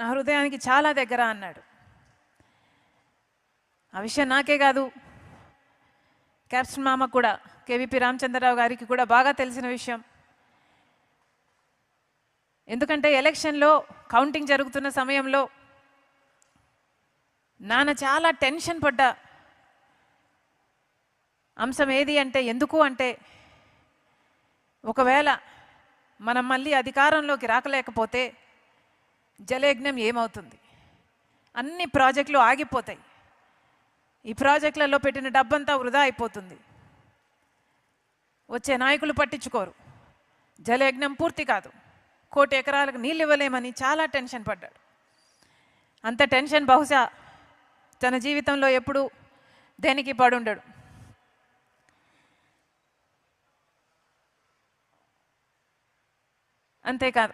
నా హృదయానికి చాలా దగ్గర అన్నాడు. ఆ విషయం నాకే కాదు, క్యాప్టెన్ మామ కూడా, కేవీపీ రామచంద్రరావు గారికి కూడా బాగా తెలిసిన విషయం. ఎందుకంటే ఎలక్షన్లో కౌంటింగ్ జరుగుతున్న సమయంలో నాన్న చాలా టెన్షన్ పడ్డ అంశం ఏది అంటే, ఎందుకు అంటే ఒకవేళ మనం మళ్ళీ అధికారంలోకి రాకలేకపోతే జలయజ్ఞం ఏమవుతుంది, అన్ని ప్రాజెక్టులు ఆగిపోతాయి, ఈ ప్రాజెక్టులలో పెట్టిన డబ్బంతా వృధా అయిపోతుంది, వచ్చే నాయకులు పట్టించుకోరు, జలయజ్ఞం పూర్తి కాదు, 1 కోటి ఎకరాలకు నీళ్ళు ఇవ్వలేమని చాలా టెన్షన్ పడ్డాడు. అంత టెన్షన్ బహుశా తన జీవితంలో ఎప్పుడూ దేనికి పడుండడు. అంతేకాదు,